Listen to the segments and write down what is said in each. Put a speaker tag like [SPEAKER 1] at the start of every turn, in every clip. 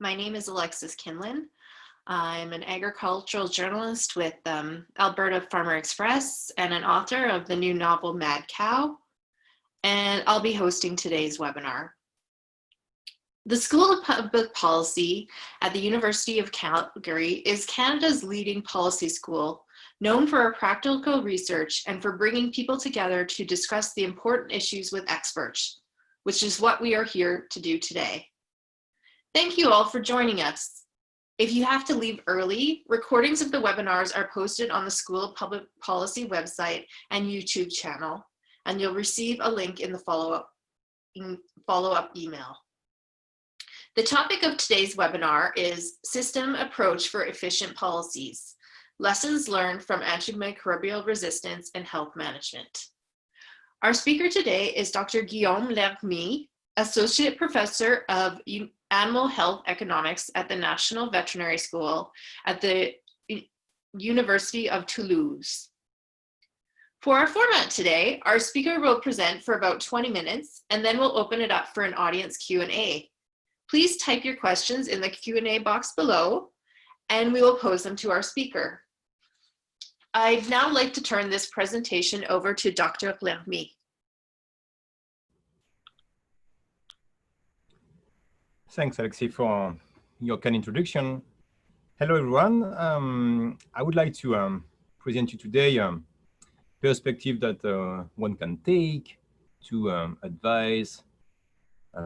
[SPEAKER 1] My name is Alexis Kinlan. I'm an agricultural journalist with Alberta Farmer Express and an author of the new novel Mad Cow, and I'll be hosting today's webinar. The School of Public Policy at the University of Calgary is Canada's leading policy school, known for our practical research and for bringing people together to discuss the important issues with experts, which is what we are here to do today. Thank you all for joining us. If you have to leave early, recordings of the webinars are posted on the School of Public Policy website and YouTube channel, and you'll receive a link in the follow-up email. The topic of today's webinar is System Approach for Efficient Policies, Lessons Learned from Antimicrobial Resistance and Health Management. Our speaker today is Dr. Guillaume Lermy, Associate Professor of Animal Health Economics at the National Veterinary School at the University of Toulouse. For our format today, our speaker will present for about 20 minutes, and then we'll open it up for an audience Q&A. Please type your questions in the Q&A box below, and we will pose them to our speaker. I'd now like to turn this presentation over to Dr. Lermy.
[SPEAKER 2] Thanks, Alexi, for your kind introduction. Hello, everyone. I would like to present you today a perspective that one can take to advise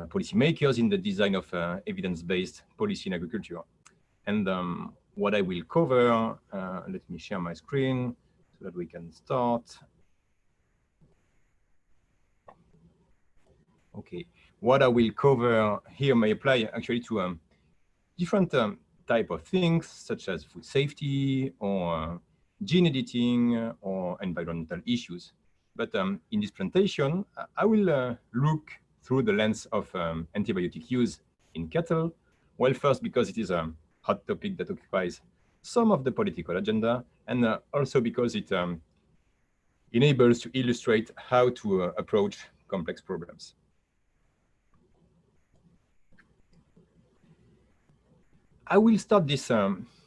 [SPEAKER 2] policymakers in the design of evidence-based policy in agriculture. And what I will cover, let me share my screen so that we can start. Okay. What I will cover here may apply actually to different type of things, such as food safety or gene editing or environmental issues. But in this presentation, I will look through the lens of antibiotic use in cattle. Well, first, because it is a hot topic that occupies some of the political agenda, and also because it enables to illustrate how to approach complex problems. I will start this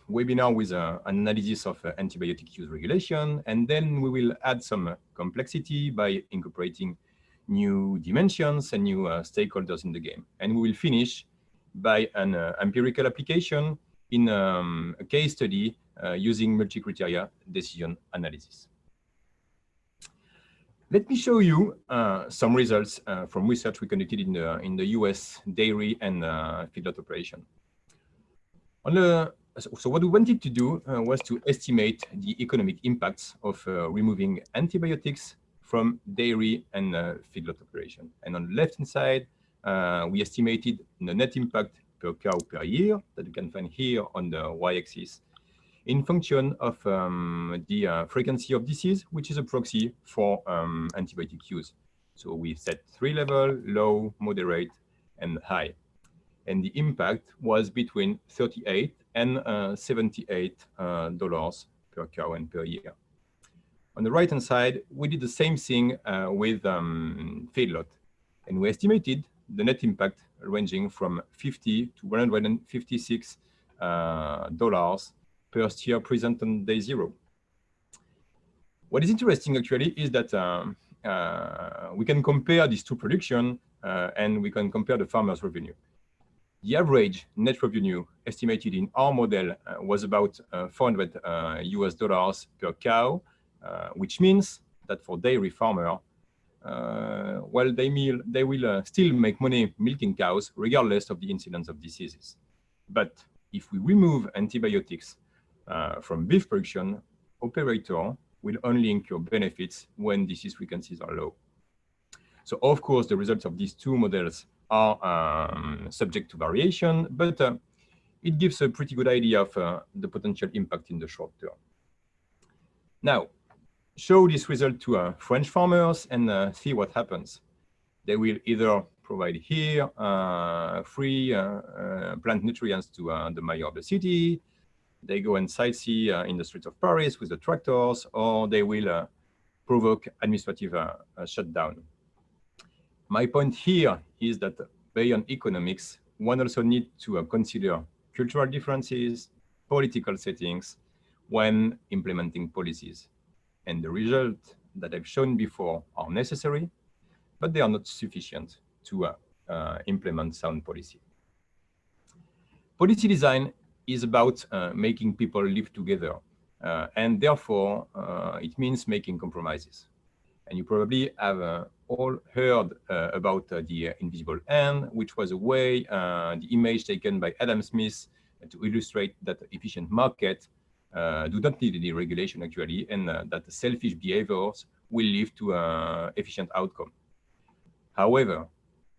[SPEAKER 2] webinar with an analysis of antibiotic use regulation, and then we will add some complexity by incorporating new dimensions and new stakeholders in the game. And we will finish by an empirical application in a case study using multi-criteria decision analysis. Let me show you some results from research we conducted in the US dairy and feedlot operation. So what we wanted to do was to estimate the economic impacts of removing antibiotics from dairy and feedlot operation. And on the left-hand side, we estimated the net impact per cow per year that you can find here on the y-axis in function of the frequency of disease, which is a proxy for antibiotic use. So we set 3 levels, low, moderate, and high. And the impact was between $38 and $78 per cow and per year. On the right-hand side, we did the same thing with feedlot, and we estimated the net impact ranging from $50 to $156 per steer present on day 0. What is interesting actually is that we can compare these two productions and we can compare the farmer's revenue. The average net revenue estimated in our model was about $400 US per cow, which means that for dairy farmer, well, they will still make money milking cows regardless of the incidence of diseases. But if we remove antibiotics from beef production, operator will only incur benefits when disease frequencies are low. So of course, the results of these two models are subject to variation, but it gives a pretty good idea of the potential impact in the short term. Now, show this result to French farmers and see what happens. They will either provide here free plant nutrients to the mayor of the city, they go and sightsee in the streets of Paris with the tractors, or they will provoke administrative shutdown. My point here is that beyond economics, one also needs to consider cultural differences, political settings when implementing policies. And the results that I've shown before are necessary, but they are not sufficient to implement sound policy. Policy design is about making people live together, and therefore it means making compromises. And you probably have all heard about the invisible hand, which was a way, the image taken by Adam Smith to illustrate that efficient market do not need any regulation actually, and that the selfish behaviors will lead to efficient outcome. However,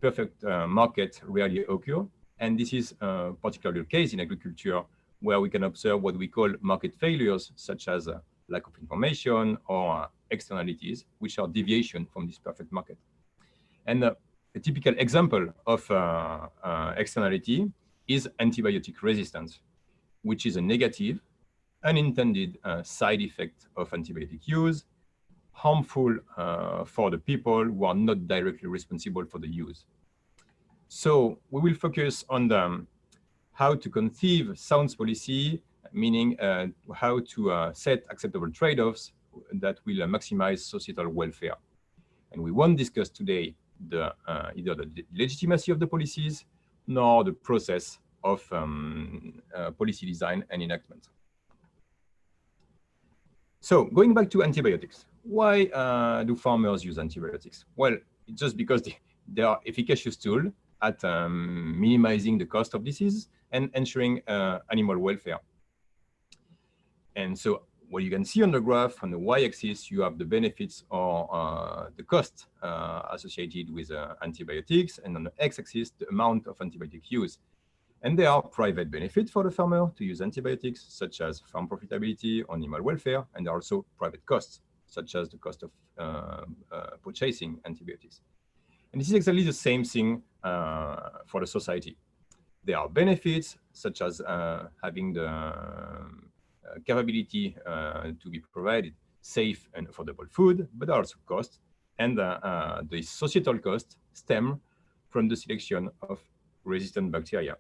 [SPEAKER 2] perfect market rarely occur, and this is particularly the case in agriculture, where we can observe what we call market failures, such as lack of information or externalities, which are deviation from this perfect market. And a typical example of externality is antibiotic resistance, which is a negative, unintended side effect of antibiotic use, harmful for the people who are not directly responsible for the use. So we will focus on how to conceive sound policy, meaning how to set acceptable trade-offs that will maximize societal welfare. And we won't discuss today either the legitimacy of the policies nor the process of policy design and enactment. So going back to antibiotics, why do farmers use antibiotics? Well, it's just because they are efficacious tool at minimizing the cost of disease and ensuring animal welfare. And so what you can see on the graph, on the y-axis, you have the benefits or the cost associated with antibiotics, and on the x-axis, the amount of antibiotic use. And there are private benefits for the farmer to use antibiotics, such as farm profitability or animal welfare, and there are also private costs, such as the cost of purchasing antibiotics. And this is exactly the same thing for the society. There are benefits, such as having the capability to be provided safe and affordable food, but also costs. And the societal costs stem from the selection of resistant bacteria.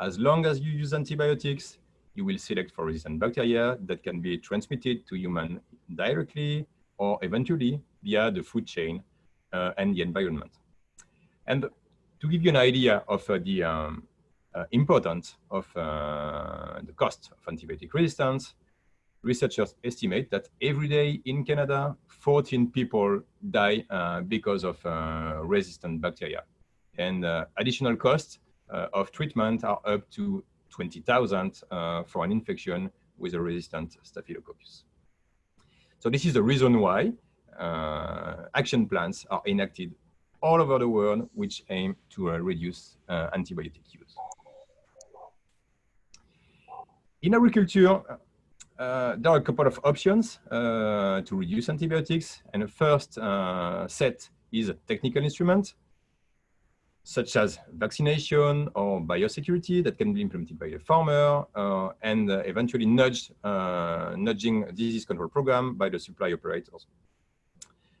[SPEAKER 2] As long as you use antibiotics, you will select for resistant bacteria that can be transmitted to humans directly or eventually via the food chain and the environment. And to give you an idea of the importance of the cost of antibiotic resistance, researchers estimate that every day in Canada, 14 people die because of resistant bacteria. And additional costs of treatment are up to $20,000 for an infection with a resistant staphylococcus. So this is the reason why action plans are enacted all over the world, which aim to reduce antibiotic use. In agriculture, there are a couple of options to reduce antibiotics, and the first set is a technical instrument, such as vaccination or biosecurity that can be implemented by the farmer and eventually nudging disease control program by the supply operators.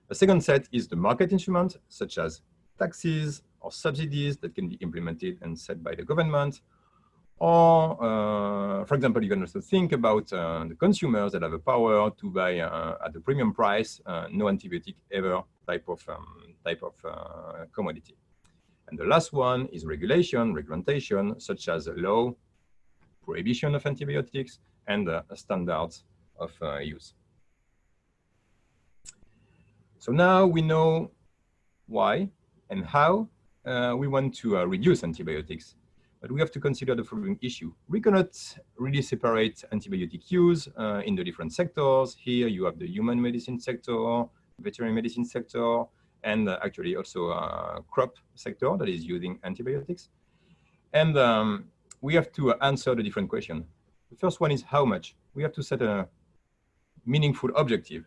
[SPEAKER 2] The second set is the market instrument, such as taxes or subsidies that can be implemented and set by the government. Or, for example, you can also think about the consumers that have the power to buy at a premium price, no antibiotic ever type of commodity. And the last one is regulation, such as a law, prohibition of antibiotics, and standards of use. So now we know why and how we want to reduce antibiotics, but we have to consider the following issue. We cannot really separate antibiotic use in the different sectors. Here you have the human medicine sector, veterinary medicine sector, and actually also crop sector that is using antibiotics. And we have to answer the different questions. The first one is how much? We have to set a meaningful objective.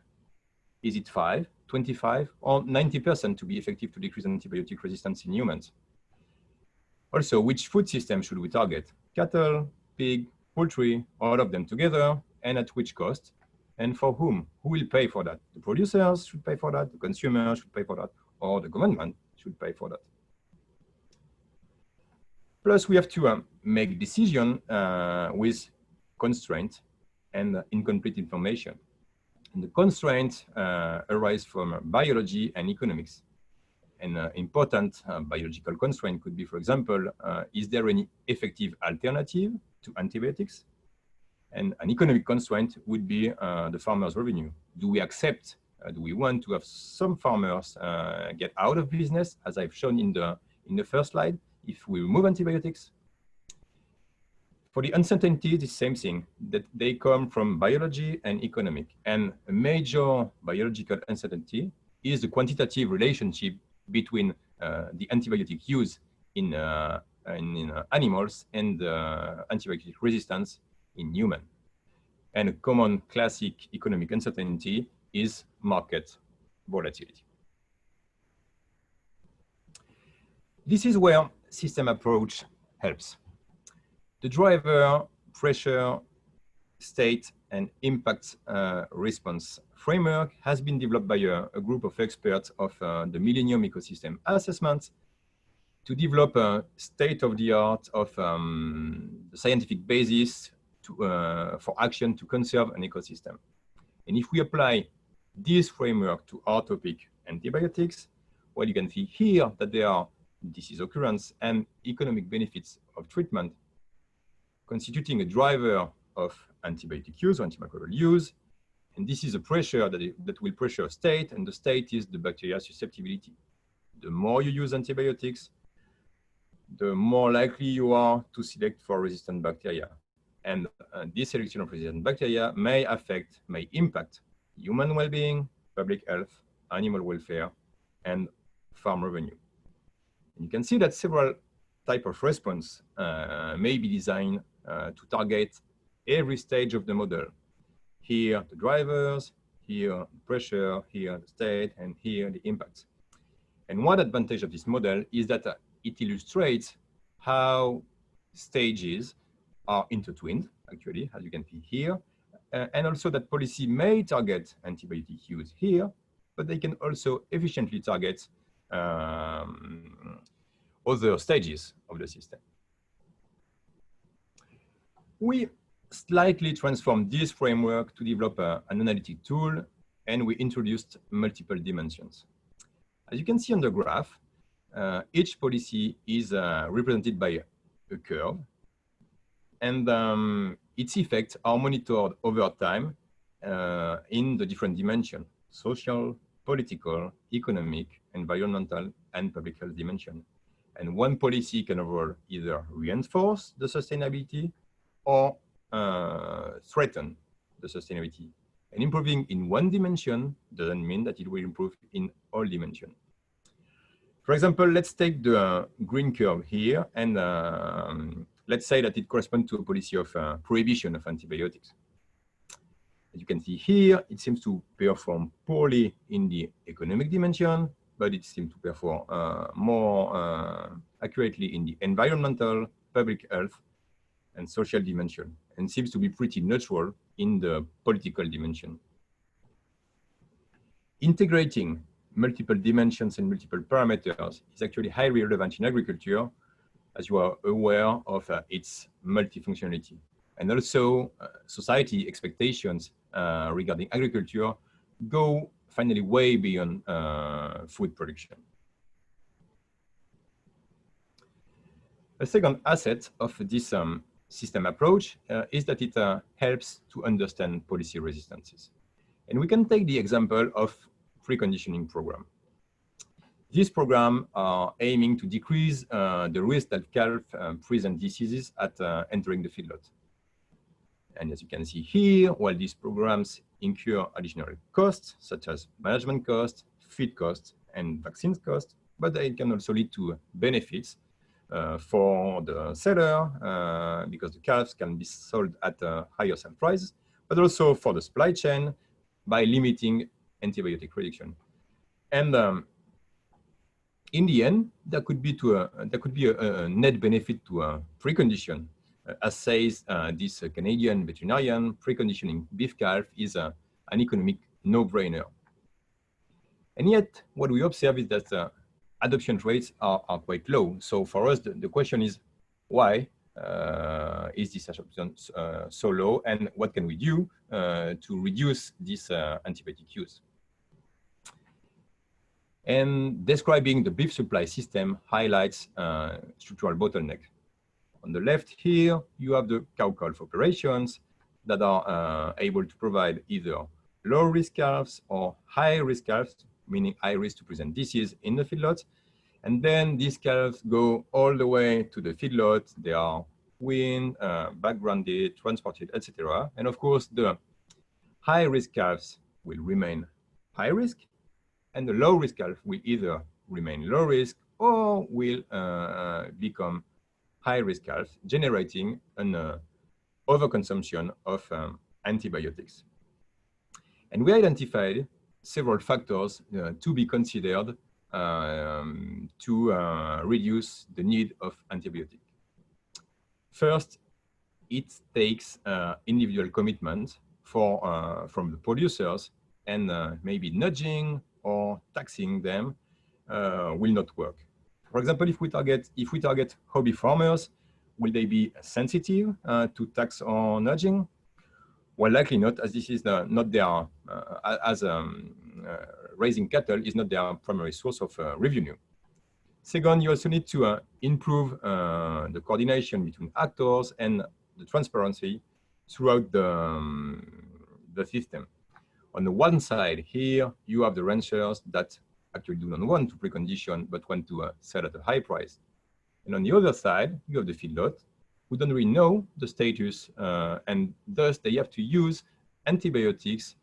[SPEAKER 2] Is it 5, 25, or 90% to be effective to decrease antibiotic resistance in humans? Also, which food system should we target? Cattle, pig, poultry, all of them together, and at which cost? And for whom? Who will pay for that? The producers should pay for that, the consumers should pay for that, or the government should pay for that. Plus, we have to make decision with constraint and incomplete information. And the constraints arise from biology and economics. An important biological constraint could be, for example, is there any effective alternative to antibiotics? And an economic constraint would be the farmer's revenue. Do we accept, do we want to have some farmers get out of business, as I've shown in the first slide, if we remove antibiotics? For the uncertainty, the same thing, that they come from biology and economic. And a major biological uncertainty is the quantitative relationship between the antibiotic use in animals and antibiotic resistance in human. And a common classic economic uncertainty is market volatility. This is where system approach helps. The driver, pressure, state, and impact response framework has been developed by a group of experts of the Millennium Ecosystem Assessment to develop a state-of-the-art of the scientific basis for action to conserve an ecosystem. And if we apply this framework to our topic, antibiotics, well, you can see here that there are disease occurrence and economic benefits of treatment constituting a driver of antibiotic use or antimicrobial use. And this is a pressure that will pressure state, and the state is the bacteria susceptibility. The more you use antibiotics, the more likely you are to select for resistant bacteria. And this selection of resistant bacteria may impact human well-being, public health, animal welfare, and farm revenue. And you can see that several types of response may be designed to target every stage of the model. Here, the drivers, here, the pressure, here, the state, and here, the impacts. And one advantage of this model is that it illustrates how stages are intertwined, actually, as you can see here, and also that policy may target antibiotic use here, but they can also efficiently target other stages of the system. We slightly transformed this framework to develop an analytic tool, and we introduced multiple dimensions. As you can see on the graph, each policy is represented by a curve, and its effects are monitored over time in the different dimensions: social, political, economic, environmental, and public health dimension. And one policy can overall either reinforce the sustainability or threaten the sustainability. And improving in one dimension doesn't mean that it will improve in all dimensions. For example, let's take the green curve here, and let's say that it corresponds to a policy of prohibition of antibiotics. As you can see here, it seems to perform poorly in the economic dimension, but it seems to perform more accurately in the environmental, public health, and social dimension, and seems to be pretty neutral in the political dimension. Integrating multiple dimensions and multiple parameters is actually highly relevant in agriculture, as you are aware of its multifunctionality. And also, society expectations regarding agriculture go finally way beyond food production. A second asset of this system approach is that it helps to understand policy resistances. And we can take the example of preconditioning program. These programs are aiming to decrease the risk that calves present diseases at entering the feedlot. And as you can see here, while these programs incur additional costs, such as management costs, feed costs, and vaccines costs, but they can also lead to benefits for the seller, because the calves can be sold at a higher sale price, but also for the supply chain by limiting antibiotic reduction. And in the end, there could be a net benefit to a precondition. As says this Canadian veterinarian, preconditioning beef calf is an economic no-brainer. And yet, what we observe is that adoption rates are quite low. So for us, the question is, why is this absorption so low, and what can we do to reduce this antibiotic use? And describing the beef supply system highlights structural bottleneck. On the left here, you have the cow-calf operations that are able to provide either low-risk calves or high-risk calves, meaning high risk to present disease in the feedlot. And then these calves go all the way to the feedlot. They are weaned, backgrounded, transported, etc. And of course, the high-risk calves will remain high risk, and the low-risk calf will either remain low risk or will become high-risk calves, generating an overconsumption of antibiotics. And we identified several factors to be considered to reduce the need of antibiotics. First, it takes individual commitment from the producers, and maybe nudging or taxing them will not work. For example, if we target hobby farmers, will they be sensitive to tax or nudging? Well, likely not, as this is not their, raising cattle is not their primary source of revenue. Second, you also need to improve the coordination between actors and the transparency throughout the system. On the one side here, you have the ranchers that actually do not want to precondition, but want to sell at a high price. And on the other side, you have the feedlot, who don't really know the status, and thus they have to use antibiotics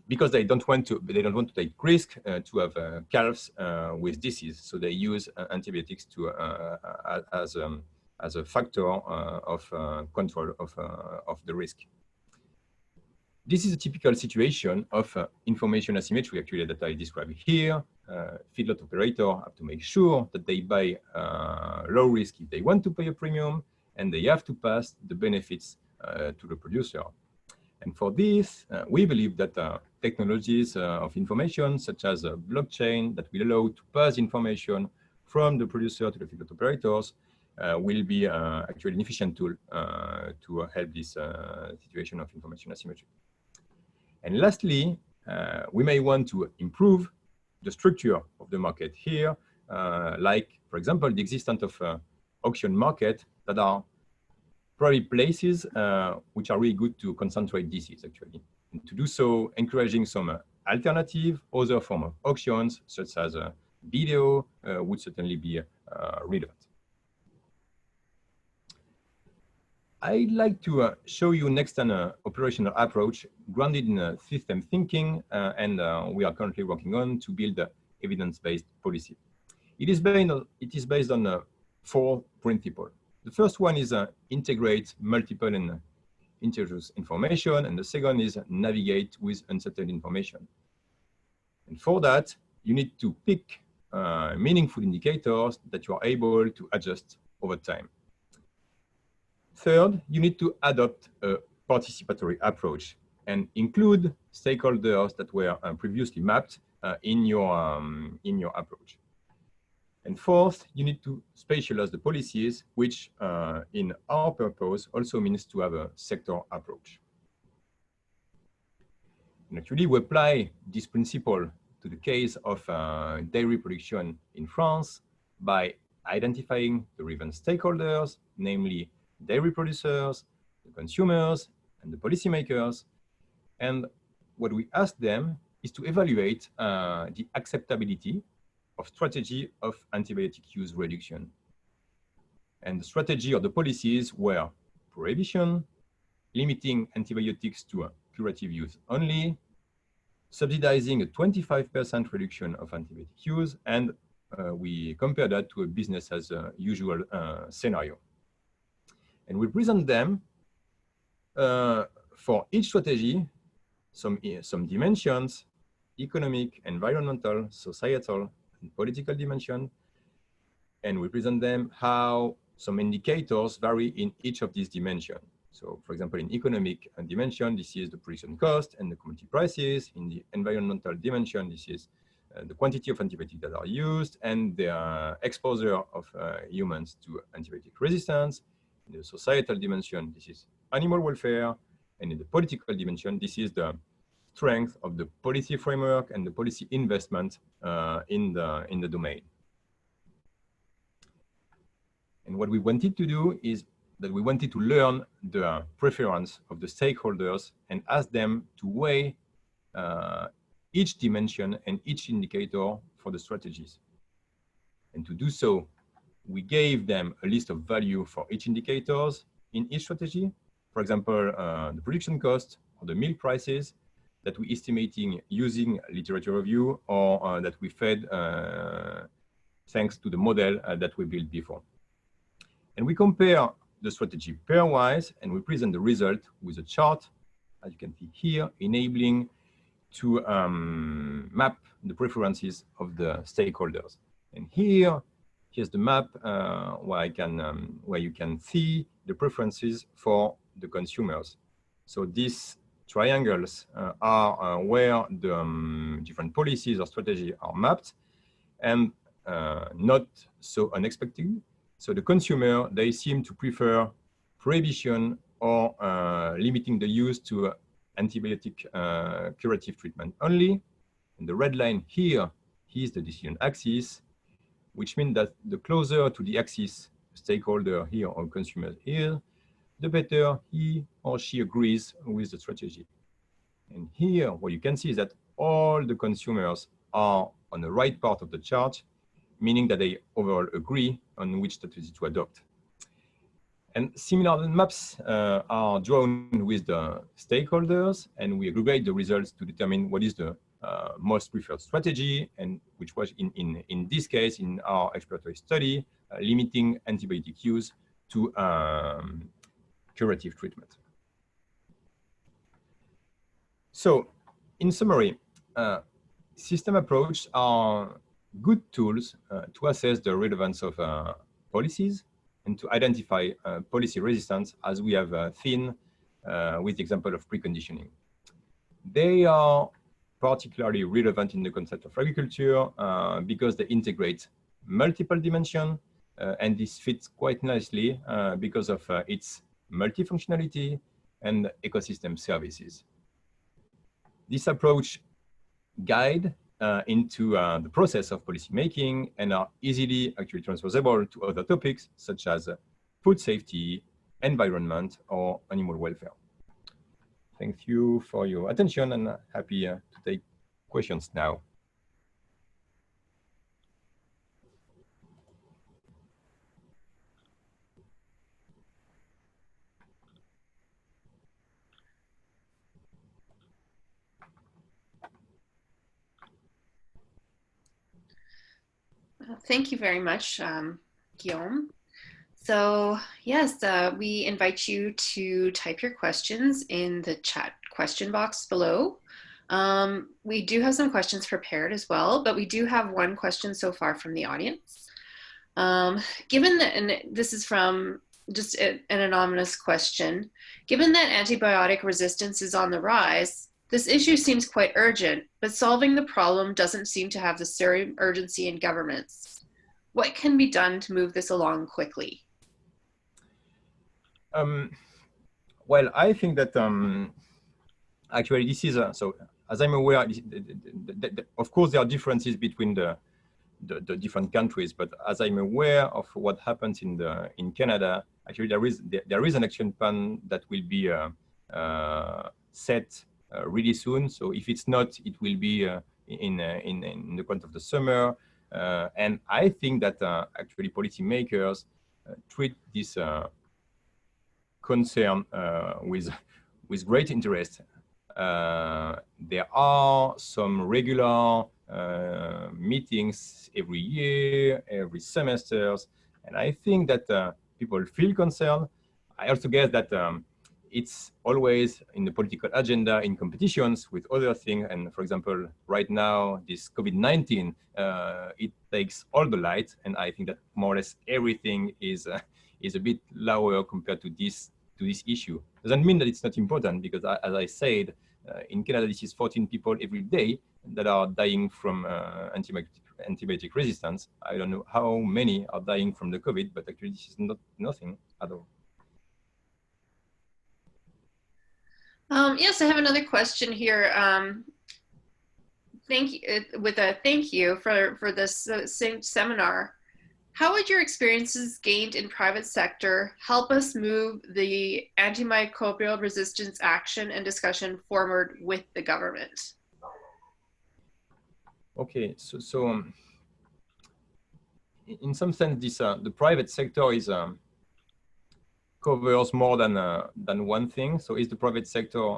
[SPEAKER 2] because they don't want to take risk to have calves with disease. So they use antibiotics to as a factor of control of the risk. This is a typical situation of information asymmetry, actually, that I described here. Feedlot operator have to make sure that they buy low risk if they want to pay a premium, and they have to pass the benefits to the producer. And for this, we believe that technologies of information, such as blockchain, that will allow to pass information from the producer to the feedlot operators, will be actually an efficient tool to help this situation of information asymmetry. And lastly, we may want to improve the structure of the market here, like, for example, the existence of auction market that are probably places which are really good to concentrate disease, actually. And to do so, encouraging some alternative, other form of auctions, such as video, would certainly be relevant. I'd like to show you next an operational approach grounded in system thinking, and we are currently working on to build an evidence-based policy. It is based on 4 principles. The first one is integrate multiple and heterogeneous information, and the second is navigate with uncertain information. And for that, you need to pick meaningful indicators that you are able to adjust over time. Third, you need to adopt a participatory approach and include stakeholders that were previously mapped in your approach. And fourth, you need to spatialize the policies, which in our purpose also means to have a sector approach. And actually, we apply this principle to the case of dairy production in France by identifying the relevant stakeholders, namely dairy producers, the consumers, and the policymakers. And what we ask them is to evaluate the acceptability of strategy of antibiotic use reduction. And the strategy or the policies were prohibition, limiting antibiotics to curative use only, subsidizing a 25% reduction of antibiotic use, and we compare that to a business as usual scenario. And we present them for each strategy, some dimensions, economic, environmental, societal, and political dimension. And we present them how some indicators vary in each of these dimensions. So for example, in economic dimension, this is the production cost and the commodity prices. In the environmental dimension, this is the quantity of antibiotics that are used, and the exposure of humans to antibiotic resistance. In the societal dimension, this is animal welfare, and in the political dimension, this is the strength of the policy framework and the policy investment in the domain. And what we wanted to do is that we wanted to learn the preference of the stakeholders and ask them to weigh each dimension and each indicator for the strategies. And to do so, we gave them a list of value for each indicators in each strategy. For example, the production cost or the milk prices that we estimating using literature review or that we fed thanks to the model that we built before. And we compare the strategy pairwise, and we present the result with a chart, as you can see here, enabling to map the preferences of the stakeholders. And here's the map where you can see the preferences for the consumers. So these triangles are where the different policies or strategies are mapped, and not so unexpected. So the consumer, they seem to prefer prohibition or limiting the use to antibiotic curative treatment only. And the red line here is the decision axis, which means that the closer to the axis stakeholder here or consumer here, the better he or she agrees with the strategy. And here, what you can see is that all the consumers are on the right part of the chart, meaning that they overall agree on which strategy to adopt. And similar maps are drawn with the stakeholders, and we aggregate the results to determine what is the most preferred strategy, and which was in this case, in our exploratory study, limiting antibiotic use to curative treatment. So, in summary, system approach are good tools to assess the relevance of policies and to identify policy resistance, as we have seen with the example of preconditioning. They are particularly relevant in the concept of agriculture because they integrate multiple dimensions, and this fits quite nicely because of its multifunctionality and ecosystem services. This approach guide into the process of policymaking and are easily actually transferable to other topics such as food safety, environment, or animal welfare. Thank you for your attention, and happy to take questions now.
[SPEAKER 1] Thank you very much, Guillaume. So yes, we invite you to type your questions in the chat question box below. We do have some questions prepared as well, but we do have one question so far from the audience. Given that, and this is from just an anonymous question, given that antibiotic resistance is on the rise, this issue seems quite urgent, but solving the problem doesn't seem to have the same urgency in governments. What can be done to move this along quickly?
[SPEAKER 2] Well, I think that actually this is, so as I'm aware, of course there are differences between the different countries, but as I'm aware of what happens in Canada, actually there is an action plan that will be set really soon. So if it's not, it will be in the course of the summer. And I think that actually policymakers treat this concern with great interest. There are some regular meetings every year, every semesters, and I think that people feel concerned. I also guess that it's always in the political agenda in competitions with other things. And for example, right now, this COVID-19, it takes all the light. And I think that more or less everything is a bit lower compared to this issue. Doesn't mean that it's not important, because as I said, In Canada, this is 14 people every day that are dying from antibiotic resistance. I don't know how many are dying from the COVID, but actually this is nothing at all.
[SPEAKER 1] Yes, I have another question here. Thank you for this seminar. How would your experiences gained in private sector help us move the antimicrobial resistance action and discussion forward with the government?
[SPEAKER 2] Okay, so in some sense, this the private sector is covers more than one thing. So is the private sector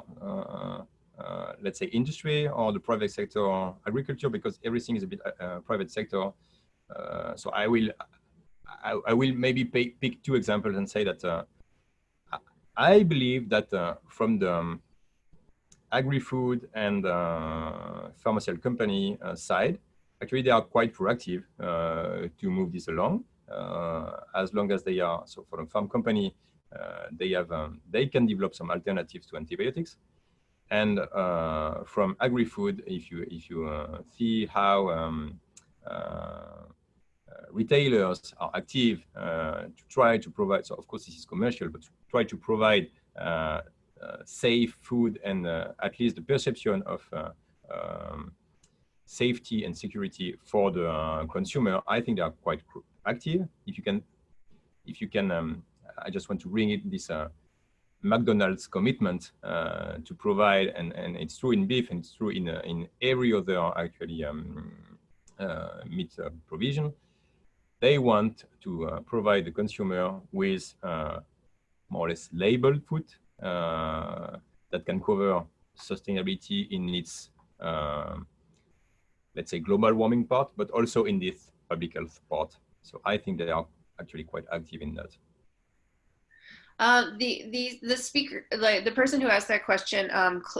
[SPEAKER 2] let's say industry, or the private sector agriculture, because everything is a bit private sector. So I will maybe pick two examples and say that I believe that from the agri-food and pharmaceutical company side, actually they are quite proactive to move this along, as long as they are. So for a farm company, they can develop some alternatives to antibiotics. And from agri-food, if you see how retailers are active to try to provide, so of course this is commercial, but to try to provide safe food and at least the perception of safety and security for the consumer, I think they are quite active. If you can, I just want to bring it this McDonald's commitment to provide, and it's true in beef and it's true in every other actually meat provision. They want to provide the consumer with more or less labeled food that can cover sustainability in its, let's say, global warming part, but also in this public health part. So I think they are actually quite active in that.
[SPEAKER 1] The speaker, like the person who asked that question,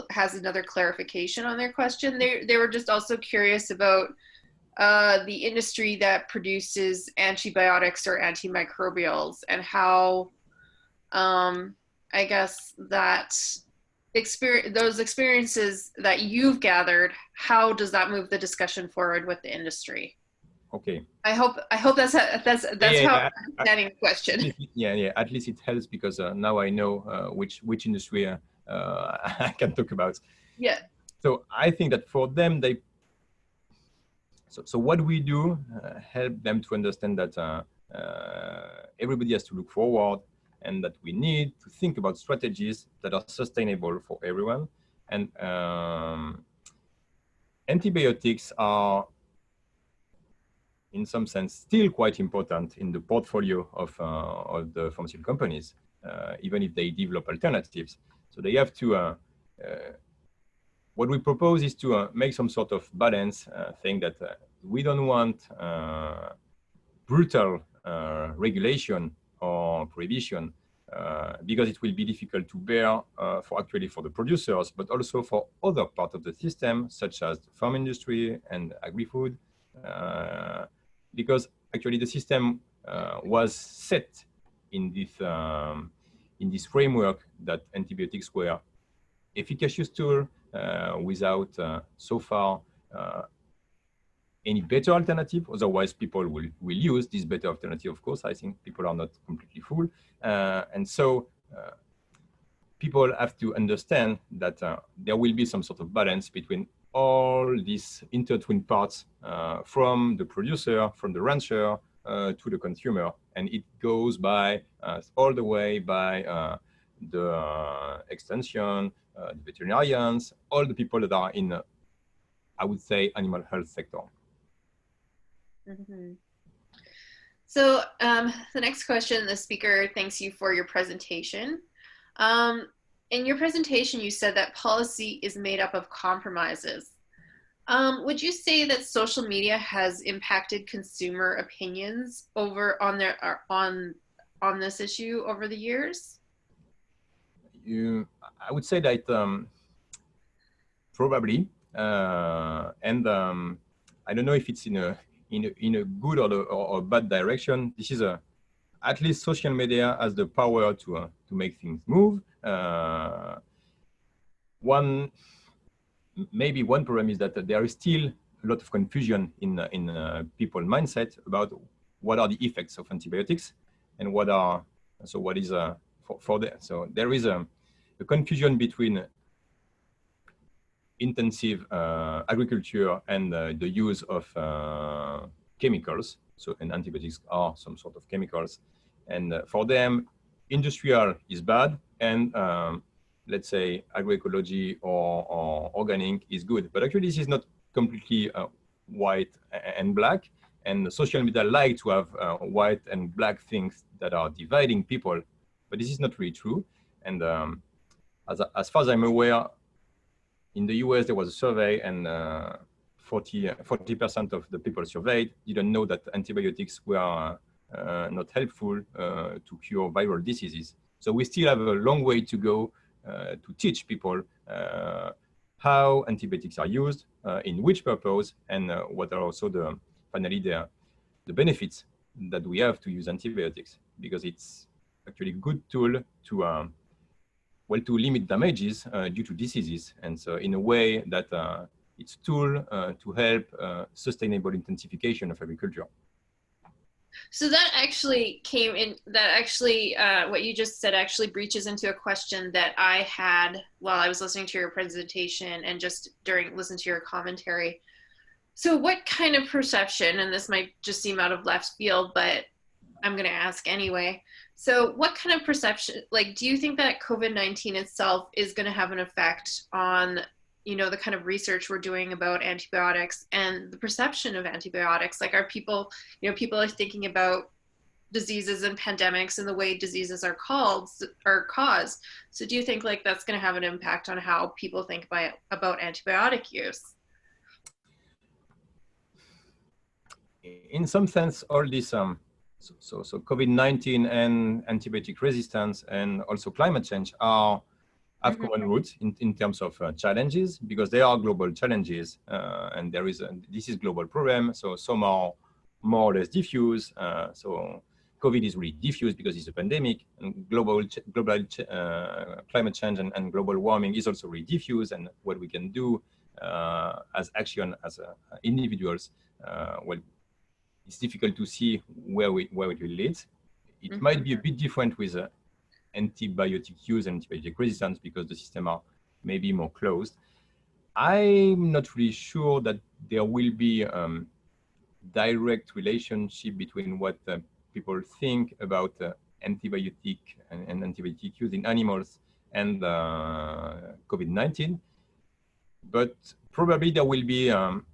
[SPEAKER 1] has another clarification on their question. They were just also curious about the industry that produces antibiotics or antimicrobials, and how I guess that those experiences that you've gathered, how does that move the discussion forward with the industry?
[SPEAKER 2] Okay.
[SPEAKER 1] I hope that's how I'm understanding the question.
[SPEAKER 2] Yeah. At least it helps, because now I know which industry I can talk about.
[SPEAKER 1] Yeah.
[SPEAKER 2] So I think that for them, So what we do help them to understand that everybody has to look forward, and that we need to think about strategies that are sustainable for everyone. And antibiotics are, in some sense, still quite important in the portfolio of the pharmaceutical companies, even if they develop alternatives. So they have to, what we propose is to make some sort of balance, saying that we don't want brutal regulation or prohibition, because it will be difficult to bear for the producers, but also for other parts of the system, such as the farm industry and agri-food, because actually the system was set in this framework that antibiotics were efficacious tool without so far any better alternative. Otherwise, people will use this better alternative. Of course, I think people are not completely fool. And so people have to understand that there will be some sort of balance between all these intertwined parts, from the producer, from the rancher, to the consumer. And it goes by all the way by the extension, the veterinarians, all the people that are in, I would say, animal health sector.
[SPEAKER 1] Mm-hmm. So the next question, the speaker thanks you for your presentation. In your presentation, you said that policy is made up of compromises. Would you say that social media has impacted consumer opinions on this issue over the years?
[SPEAKER 2] I would say that probably, and I don't know if it's in a good or bad direction. This is at least social media has the power to make things move. One maybe one problem is that there is still a lot of confusion in people mindset about what are the effects of antibiotics and what is for them. So there is a confusion between intensive agriculture and the use of chemicals. So, and antibiotics are some sort of chemicals. And for them, industrial is bad, and let's say agroecology or organic is good. But actually, this is not completely white and black. And social media like to have white and black things that are dividing people, but this is not really true. And as far as I'm aware, in the US, there was a survey, and 40% of the people surveyed didn't know that antibiotics were not helpful to cure viral diseases. So we still have a long way to go to teach people how antibiotics are used, in which purpose, and what are also finally the benefits that we have to use antibiotics, because it's actually a good tool to to limit damages due to diseases, and so in a way that it's a tool to help sustainable intensification of agriculture.
[SPEAKER 1] So that actually came in, that actually, what you just said actually breaches into a question that I had while I was listening to your presentation and just listening to your commentary. So what kind of perception, and this might just seem out of left field, but I'm going to ask anyway. So what kind of perception, like, do you think that COVID-19 itself is going to have an effect on, the kind of research we're doing about antibiotics and the perception of antibiotics? Like, are people, people are thinking about diseases and pandemics and the way diseases are caused. So do you think like that's going to have an impact on how people think about antibiotic use?
[SPEAKER 2] In some sense, all this so COVID-19 and antibiotic resistance and also climate change have common roots in terms of challenges, because they are global challenges, and this is global problem. So some are more or less diffuse. So COVID is really diffuse because it's a pandemic, and global climate change and global warming is also really diffuse. And what we can do as action as individuals, it's difficult to see where it will lead. It might be a bit different with antibiotic use and antibiotic resistance because the system are maybe more closed. I'm not really sure that there will be direct relationship between what people think about antibiotic and antibiotic use in animals and COVID-19, but probably there will be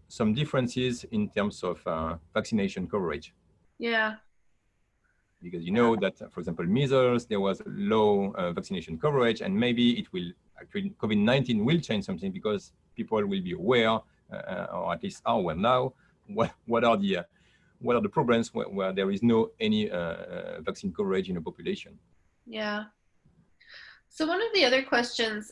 [SPEAKER 2] some differences in terms of vaccination coverage.
[SPEAKER 1] Yeah.
[SPEAKER 2] Because you know that, for example, measles, there was low vaccination coverage, and maybe it will actually, COVID-19 will change something because people will be aware, or at least are aware now, what are the problems where there is no any vaccine coverage in a population.
[SPEAKER 1] Yeah. So one of the other questions,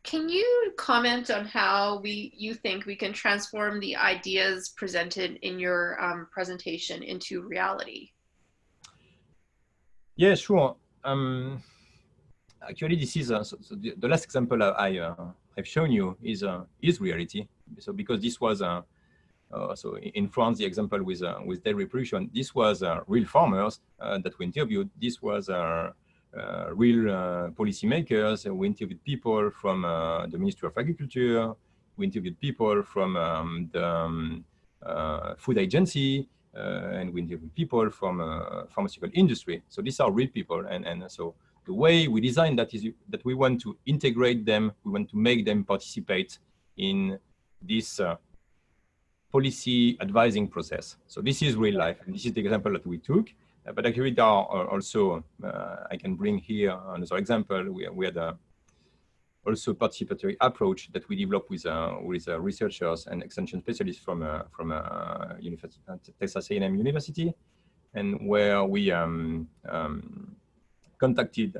[SPEAKER 1] can you comment on how you think we can transform the ideas presented in your presentation into reality?
[SPEAKER 2] Yeah, sure. Actually, this is so the last example I've shown you is reality. So because this was so in France, the example with dairy production, this was real farmers that we interviewed. This was real policymakers. We interviewed people from the Ministry of Agriculture. We interviewed people from the food agency. And we interview people from pharmaceutical industry. So these are real people, and so the way we design that is that we want to integrate them. We want to make them participate in this policy advising process. So this is real life, and this is the example that we took. But actually, there are also I can bring here another example. We had also participatory approach that we developed with researchers and extension specialists from Texas A&M University, and where we contacted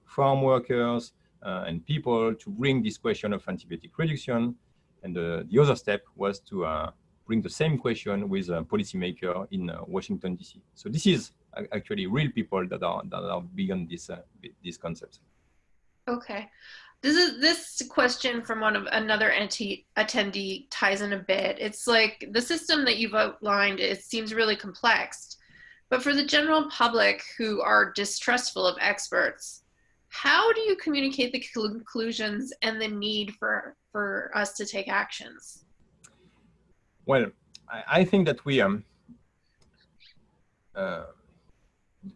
[SPEAKER 2] farm workers and people to bring this question of antibiotic reduction. And the other step was to bring the same question with a policymaker in Washington, D.C. So this is actually real people that are beyond this concept.
[SPEAKER 1] Okay. This question from another attendee ties in a bit. It's like the system that you've outlined, it seems really complex, but for the general public who are distrustful of experts, how do you communicate the conclusions and the need for us to take actions?
[SPEAKER 2] Well, I think that we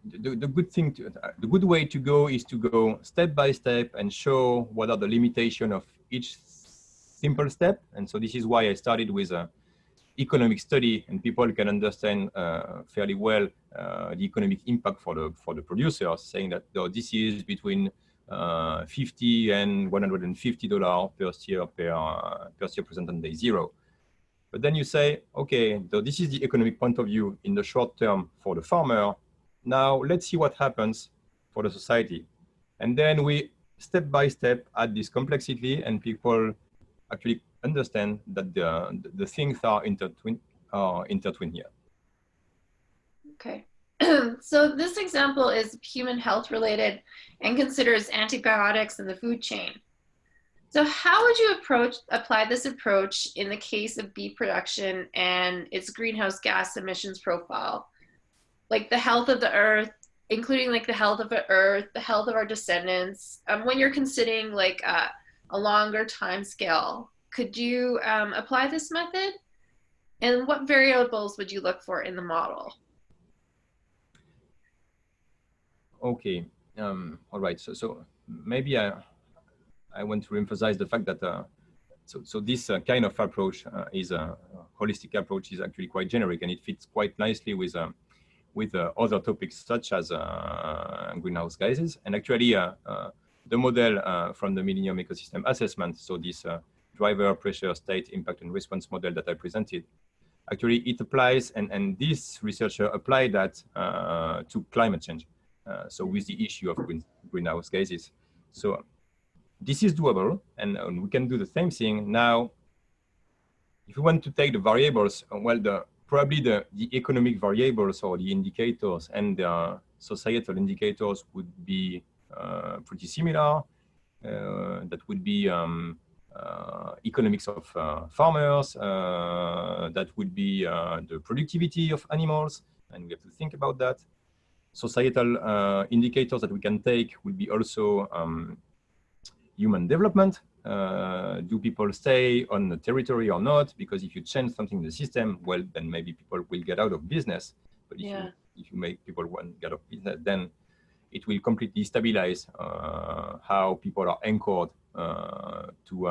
[SPEAKER 2] the good thing the good way to go is to go step by step and show what are the limitations of each simple step. And so this is why I started with a economic study, and people can understand fairly well the economic impact for the producers, saying that this is between $50 and $150 per steer present on day zero. But then you say, okay, so this is the economic point of view in the short term for the farmer. Now let's see what happens for the society. And then we step by step add this complexity, and people actually understand that the things are intertwined here.
[SPEAKER 1] Okay. So this example is human health related and considers antibiotics in the food chain. So how would you apply this approach in the case of beef production and its greenhouse gas emissions profile? Like the health of the earth, including like the health of the earth, the health of our descendants. When you're considering like a longer time scale, could you apply this method? And what variables would you look for in the model?
[SPEAKER 2] Okay, all right. So maybe I want to emphasize the fact that so this kind of approach is a holistic approach, is actually quite generic, and it fits quite nicely with other topics such as greenhouse gases. And actually, the model from the Millennium Ecosystem Assessment, so this driver, pressure, state, impact, and response model that I presented, actually it applies, and this researcher applied that to climate change. So with the issue of greenhouse gases. So this is doable, and we can do the same thing. Now, if you want to take the variables, well, probably the economic variables or the indicators and the societal indicators would be pretty similar. That would be economics of farmers, that would be the productivity of animals, and we have to think about that. Societal indicators that we can take will be also human development. Do people stay on the territory or not? Because if you change something in the system, well, then maybe people will get out of business. But if you make people get out of business, then it will completely stabilize how people are anchored to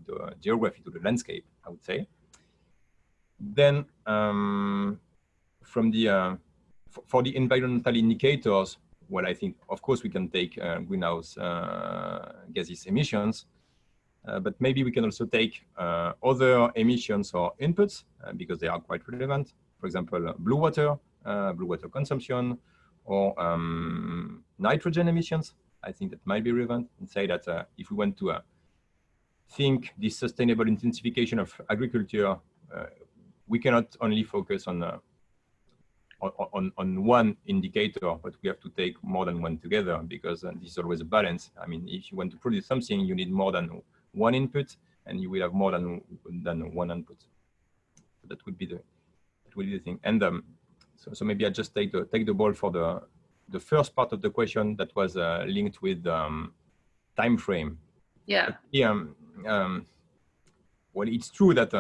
[SPEAKER 2] the geography, to the landscape, I would say. Then from the for the environmental indicators, well, I think, of course, we can take greenhouse gases emissions, but maybe we can also take other emissions or inputs because they are quite relevant. For example, blue water consumption, or nitrogen emissions. I think that might be relevant, and say that if we want to think this sustainable intensification of agriculture, we cannot only focus on one indicator, but we have to take more than one together, because this is always a balance. I mean, if you want to produce something, you need more than one input, and you will have more than one output. So that would be the thing. And so maybe I just take the ball for the first part of the question that was linked with time frame.
[SPEAKER 1] Yeah.
[SPEAKER 2] Well, it's true that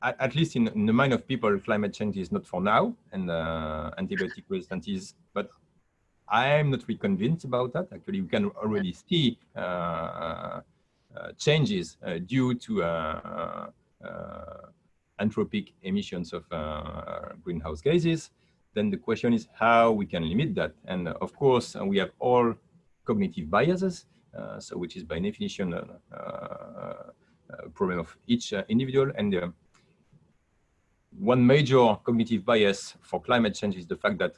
[SPEAKER 2] at least in the mind of people, climate change is not for now, and antibiotic resistance is, but I'm not really convinced about that. Actually, we can already see changes due to anthropic emissions of greenhouse gases. Then the question is how we can limit that. And of course, we have all cognitive biases, so which is by definition a problem of each individual. And one major cognitive bias for climate change is the fact that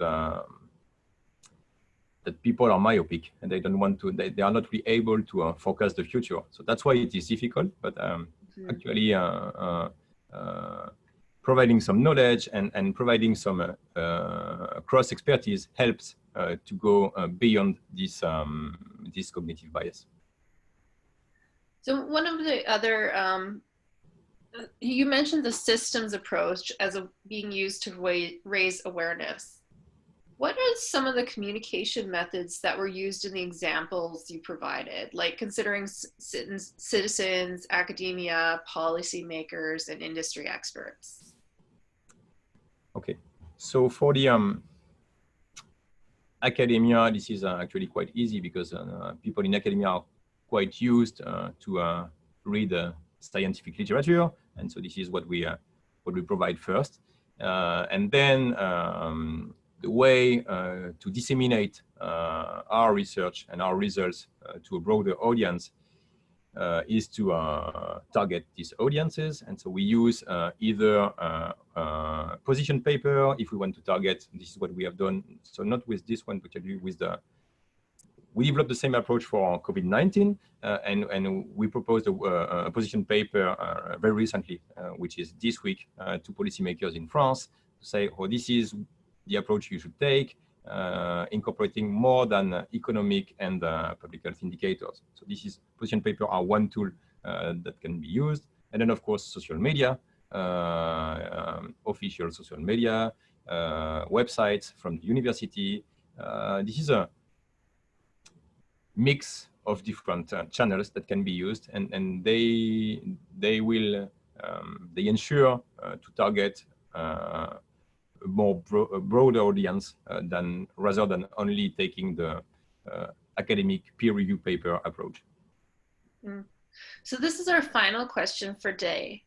[SPEAKER 2] that people are myopic, and they don't want to. They are not really able to forecast the future. So that's why it is difficult. But actually, providing some knowledge and providing some cross expertise helps to go beyond this this cognitive bias.
[SPEAKER 1] So one of the other, you mentioned the systems approach as being used to raise awareness. What are some of the communication methods that were used in the examples you provided, like considering citizens, academia, policymakers, and industry experts?
[SPEAKER 2] Okay, so for the academia, this is actually quite easy because people in academia are quite used to read scientific literature, and so this is what we provide first, and then the way to disseminate our research and our results to a broader audience is to target these audiences. And so we use either position paper if we want to target. This is what we have done. So not with this one, but with we developed the same approach for COVID-19, and we proposed a position paper very recently, which is this week, to policymakers in France to say, oh, this is the approach you should take, incorporating more than economic and public health indicators. So this is position paper are one tool that can be used. And then of course, social media, official social media, websites from the university. This is a mix of different channels that can be used, and they will they ensure to target a broader audience rather than only taking the academic peer review paper approach.
[SPEAKER 1] So this is our final question for today.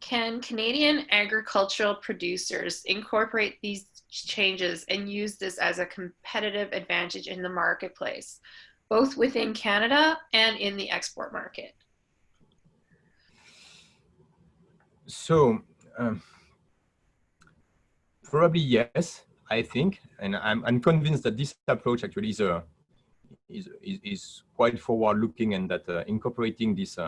[SPEAKER 1] Can Canadian agricultural producers incorporate these changes and use this as a competitive advantage in the marketplace, both within Canada and in the export market? So
[SPEAKER 2] probably yes, I think, and I'm convinced that this approach actually is quite forward-looking, and that incorporating this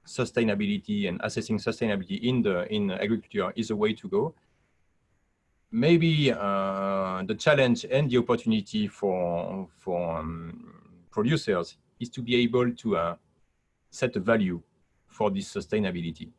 [SPEAKER 2] sustainability and assessing sustainability in agriculture is a way to go. Maybe the challenge and the opportunity for producers is to be able to set a value for this sustainability.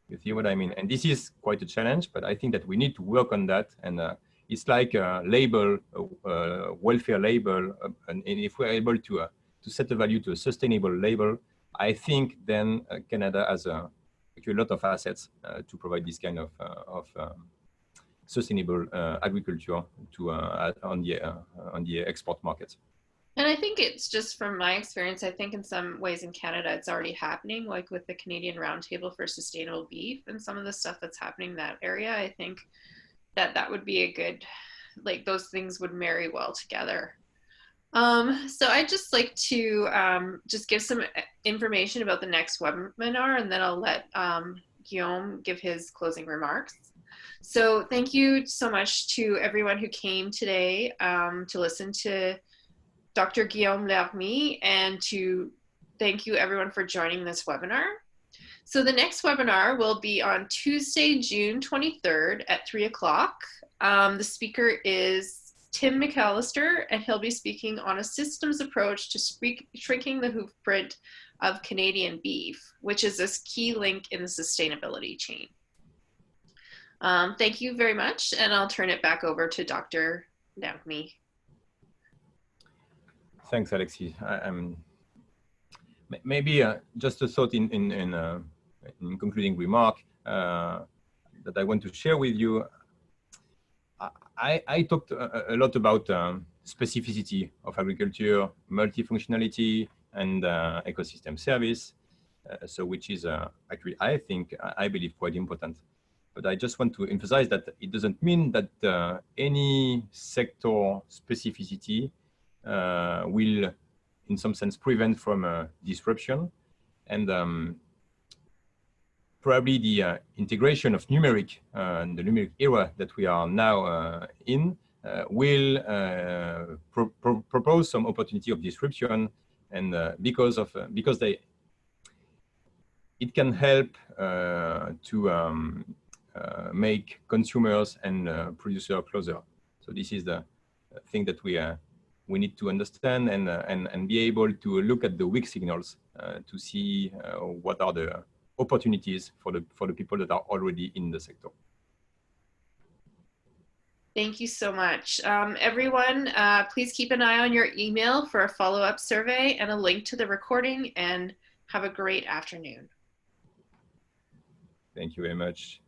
[SPEAKER 2] You see what I mean? And this is quite a challenge, but I think that we need to work on that. And it's like a label, a welfare label. And if we're able to set a value to a sustainable label, I think then Canada has actually a lot of assets to provide this kind of sustainable agriculture to on the export markets.
[SPEAKER 1] And I think it's just from my experience, I think in some ways in Canada, it's already happening, like with the Canadian Roundtable for Sustainable Beef and some of the stuff that's happening in that area. I think that would be a good, like those things would marry well together. So I'd just like to just give some information about the next webinar, and then I'll let Guillaume give his closing remarks. So thank you so much to everyone who came today to listen to Dr. Guillaume Lermy, and to thank you everyone for joining this webinar. So the next webinar will be on Tuesday, June 23rd at 3 o'clock. The speaker is Tim McAllister, and he'll be speaking on a systems approach to shrinking the hoofprint of Canadian beef, which is this key link in the sustainability chain. Thank you very much, and I'll turn it back over to Dr. Lermy.
[SPEAKER 2] Thanks, Alexis. Maybe just a thought in concluding remark that I want to share with you. I talked a lot about specificity of agriculture, multifunctionality, and ecosystem service, so which is actually, I believe, quite important. But I just want to emphasize that it doesn't mean that any sector specificity will, in some sense, prevent from disruption. And probably the integration of numeric, the numeric era that we are now in, will propose some opportunity of disruption, and because it can help to make consumers and producers closer. So this is the thing that we we need to understand and be able to look at the weak signals to see what are the opportunities for the people that are already in the sector.
[SPEAKER 1] Thank you so much. Everyone, please keep an eye on your email for a follow-up survey and a link to the recording, and have a great afternoon.
[SPEAKER 2] Thank you very much.